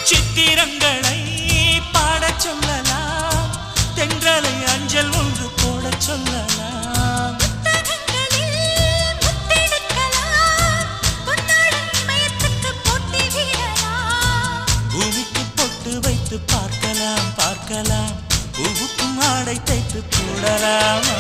சித்திரங்களை பாடச் சொல்லலாம், தென்றலை அஞ்சல் ஒன்று போடச் சொல்லலாம். பூமிக்கு பொட்டு வைத்து பார்க்கலாம் பார்க்கலாம், பூவுக்கும் ஆடை தைத்து போடலாமா?